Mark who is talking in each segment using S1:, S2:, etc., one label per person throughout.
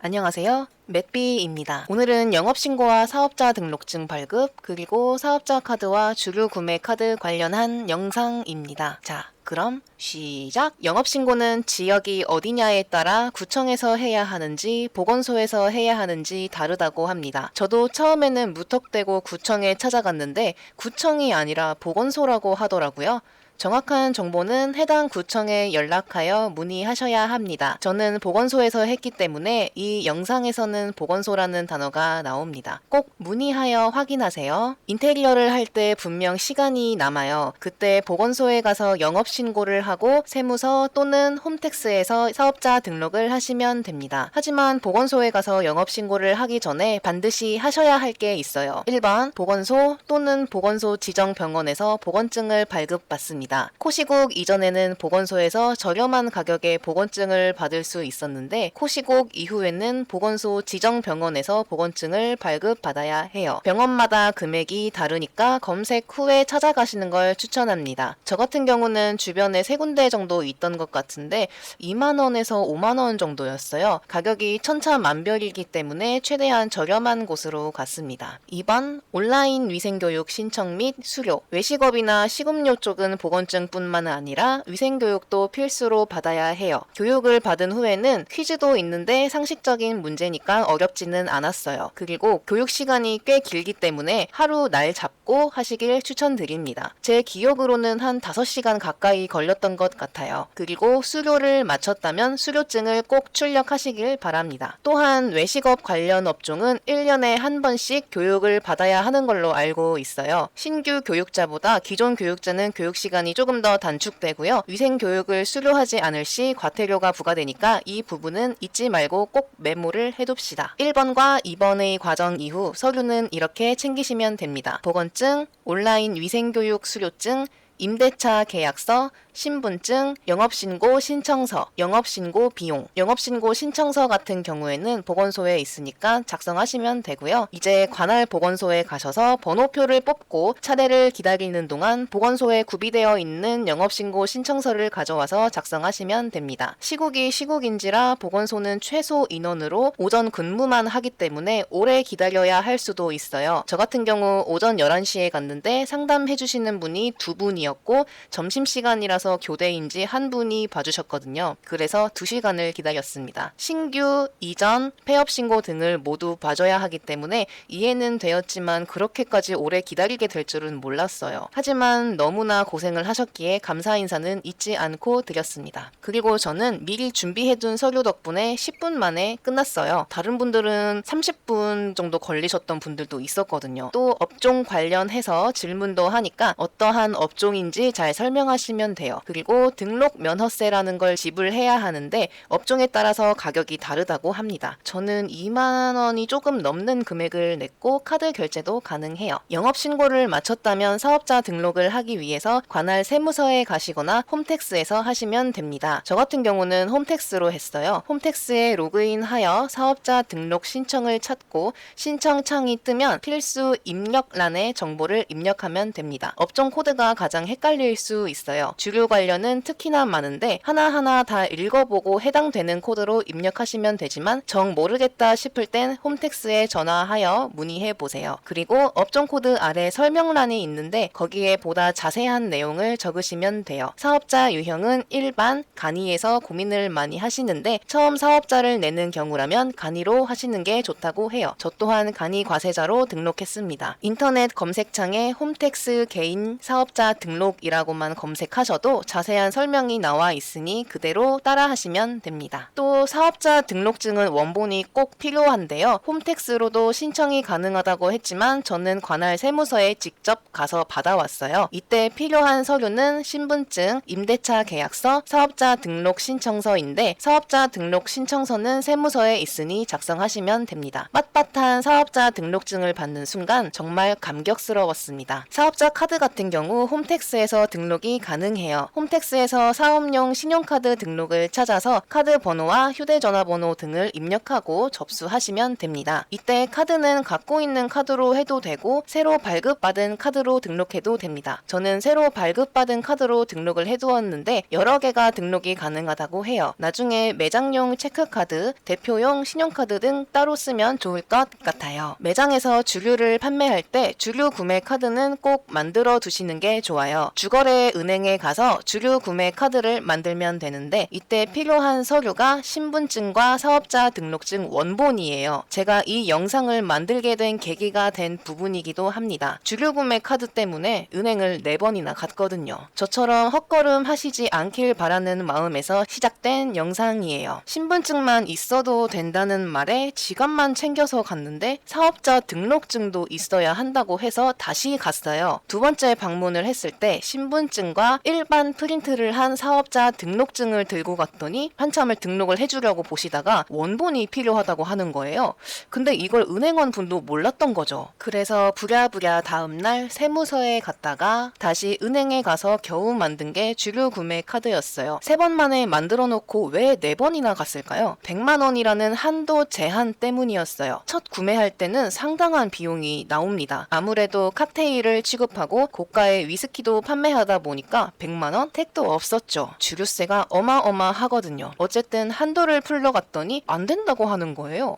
S1: 안녕하세요. 맷비입니다. 오늘은 영업신고와 사업자 등록증 발급, 그리고 사업자 카드와 주류 구매 카드 관련한 영상입니다. 자, 그럼 시작! 영업신고는 지역이 어디냐에 따라 구청에서 해야 하는지 보건소에서 해야 하는지 다르다고 합니다. 저도 처음에는 무턱대고 구청에 찾아갔는데 구청이 아니라 보건소라고 하더라고요. 정확한 정보는 해당 구청에 연락하여 문의하셔야 합니다. 저는 보건소에서 했기 때문에 이 영상에서는 보건소라는 단어가 나옵니다. 꼭 문의하여 확인하세요. 인테리어를 할 때 분명 시간이 남아요. 그때 보건소에 가서 영업신고를 하고 세무서 또는 홈택스에서 사업자 등록을 하시면 됩니다. 하지만 보건소에 가서 영업신고를 하기 전에 반드시 하셔야 할 게 있어요. 1번 보건소 또는 보건소 지정 병원에서 보건증을 발급받습니다. 코시국 이전에는 보건소에서 저렴한 가격에 보건증을 받을 수 있었는데 코시국 이후에는 보건소 지정 병원에서 보건증을 발급받아야 해요. 병원마다 금액이 다르니까 검색 후에 찾아가시는 걸 추천합니다. 저 같은 경우는 주변에 3군데 정도 있던 것 같은데 2만원에서 5만원 정도였어요. 가격이 천차만별이기 때문에 최대한 저렴한 곳으로 갔습니다. 2번 온라인 위생교육 신청 및 수료. 외식업이나 식음료 쪽은 보건증뿐만 아니라 위생교육도 필수로 받아야 해요. 교육을 받은 후에는 퀴즈도 있는데 상식적인 문제니까 어렵지는 않았어요. 그리고 교육 시간이 꽤 길기 때문에 하루 날 잡고 하시길 추천드립니다. 제 기억으로는 한 5시간 가까이 걸렸던 것 같아요. 그리고 수료를 마쳤다면 수료증을 꼭 출력하시길 바랍니다. 또한 외식업 관련 업종은 1년에 한 번씩 교육을 받아야 하는 걸로 알고 있어요. 신규 교육자보다 기존 교육자는 교육 시간이 조금 더 단축되고요. 위생교육을 수료하지 않을 시 과태료가 부과되니까 이 부분은 잊지 말고 꼭 메모를 해둡시다. 1번과 2번의 과정 이후 서류는 이렇게 챙기시면 됩니다. 보건증, 온라인 위생교육 수료증, 임대차 계약서, 신분증, 영업신고 신청서, 영업신고 비용, 영업신고 신청서 같은 경우에는 보건소에 있으니까 작성하시면 되고요. 이제 관할 보건소에 가셔서 번호표를 뽑고 차례를 기다리는 동안 보건소에 구비되어 있는 영업신고 신청서를 가져와서 작성하시면 됩니다. 시국이 시국인지라 보건소는 최소 인원으로 오전 근무만 하기 때문에 오래 기다려야 할 수도 있어요. 저 같은 경우 오전 11시에 갔는데 상담해주시는 분이 2분이었고 점심시간이라서 교대인지 한 분이 봐주셨거든요. 그래서 2시간을 기다렸습니다. 신규, 이전, 폐업신고 등을 모두 봐줘야 하기 때문에 이해는 되었지만 그렇게까지 오래 기다리게 될 줄은 몰랐어요. 하지만 너무나 고생을 하셨기에 감사 인사는 잊지 않고 드렸습니다. 그리고 저는 미리 준비해둔 서류 덕분에 10분 만에 끝났어요. 다른 분들은 30분 정도 걸리셨던 분들도 있었거든요. 또 업종 관련해서 질문도 하니까 어떠한 업종인지 잘 설명하시면 돼요. 그리고 등록 면허세라는 걸 지불해야 하는데 업종에 따라서 가격이 다르다고 합니다. 저는 2만 원이 조금 넘는 금액을 냈고 카드 결제도 가능해요. 영업신고를 마쳤다면 사업자 등록을 하기 위해서 관할 세무서에 가시거나 홈택스에서 하시면 됩니다. 저 같은 경우는 홈택스로 했어요. 홈택스에 로그인하여 사업자 등록 신청을 찾고 신청창이 뜨면 필수 입력란에 정보를 입력하면 됩니다. 업종 코드가 가장 헷갈릴 수 있어요. 주류 관련은 특히나 많은데 하나하나 다 읽어보고 해당되는 코드로 입력하시면 되지만 정 모르겠다 싶을 땐 홈택스에 전화하여 문의해보세요. 그리고 업종 코드 아래 설명란이 있는데 거기에 보다 자세한 내용을 적으시면 돼요. 사업자 유형은 일반, 간이에서 고민을 많이 하시는데 처음 사업자를 내는 경우라면 간이로 하시는 게 좋다고 해요. 저 또한 간이 과세자로 등록했습니다. 인터넷 검색창에 홈택스 개인 사업자 등록이라고만 검색하셔도 자세한 설명이 나와 있으니 그대로 따라 하시면 됩니다. 또 사업자 등록증은 원본이 꼭 필요한데요. 홈택스로도 신청이 가능하다고 했지만 저는 관할 세무서에 직접 가서 받아왔어요. 이때 필요한 서류는 신분증, 임대차 계약서, 사업자 등록 신청서인데 사업자 등록 신청서는 세무서에 있으니 작성하시면 됩니다. 빳빳한 사업자 등록증을 받는 순간 정말 감격스러웠습니다. 사업자 카드 같은 경우 홈택스 홈택스에서 등록이 가능해요. 홈택스에서 사업용 신용카드 등록을 찾아서 카드 번호와 휴대전화번호 등을 입력하고 접수하시면 됩니다. 이때 카드는 갖고 있는 카드로 해도 되고 새로 발급받은 카드로 등록해도 됩니다. 저는 새로 발급받은 카드로 등록을 해두었는데 여러 개가 등록이 가능하다고 해요. 나중에 매장용 체크카드, 대표용 신용카드 등 따로 쓰면 좋을 것 같아요. 매장에서 주류를 판매할 때 주류 구매 카드는 꼭 만들어 두시는 게 좋아요. 주거래 은행에 가서 주류 구매 카드를 만들면 되는데 이때 필요한 서류가 신분증과 사업자 등록증 원본이에요. 제가 이 영상을 만들게 된 계기가 된 부분이기도 합니다. 주류 구매 카드 때문에 은행을 4번이나 갔거든요. 저처럼 헛걸음 하시지 않길 바라는 마음에서 시작된 영상이에요. 신분증만 있어도 된다는 말에 지갑만 챙겨서 갔는데 사업자 등록증도 있어야 한다고 해서 다시 갔어요. 두 번째 방문을 했을 때 신분증과 일반 프린트를 한 사업자 등록증을 들고 갔더니 한참을 등록을 해주려고 보시다가 원본이 필요하다고 하는 거예요. 근데 이걸 은행원 분도 몰랐던 거죠. 그래서 부랴부랴 다음날 세무서에 갔다가 다시 은행에 가서 겨우 만든 게 주류 구매 카드였어요. 3번 만에 만들어 놓고 왜 4번이나 갔을까요? 100만 원이라는 한도 제한 때문이었어요. 첫 구매할 때는 상당한 비용이 나옵니다. 아무래도 칵테일을 취급하고 고가의 위스키도 판매하다 보니까 100만 원? 택도 없었죠. 주류세가 어마어마하거든요. 어쨌든 한도를 풀러갔더니 안 된다고 하는 거예요.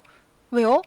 S1: 왜요?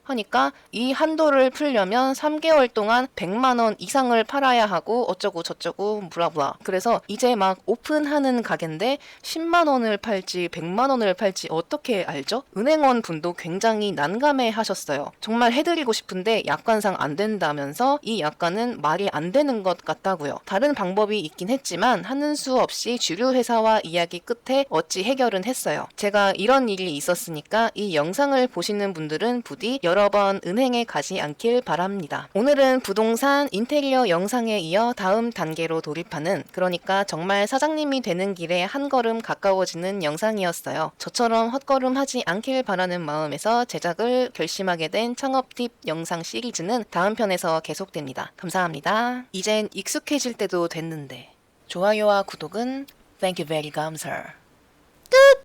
S1: 하니까 이 한도를 풀려면 3개월 동안 100만 원 이상을 팔아야 하고 어쩌고 저쩌고 브라브라. 그래서 이제 막 오픈하는 가게인데 10만 원을 팔지 100만 원을 팔지 어떻게 알죠? 은행원 분도 굉장히 난감해 하셨어요. 정말 해드리고 싶은데 약관상 안 된다면서 이 약관은 말이 안 되는 것 같다고요. 다른 방법이 있긴 했지만 하는 수 없이 주류 회사와 이야기 끝에 어찌 해결은 했어요. 제가 이런 일이 있었으니까 이 영상을 보시는 분들은 부디 여러 번 은행에 가지 않길 바랍니다. 오늘은 부동산 인테리어 영상에 이어 다음 단계로 돌입하는, 그러니까 정말 사장님이 되는 길에 한 걸음 가까워지는 영상이었어요. 저처럼 헛걸음하지 않길 바라는 마음에서 제작을 결심하게 된 창업 팁 영상 시리즈는 다음 편에서 계속됩니다. 감사합니다. 이젠 익숙해질 때도 됐는데 좋아요와 구독은 Thank you very 감사.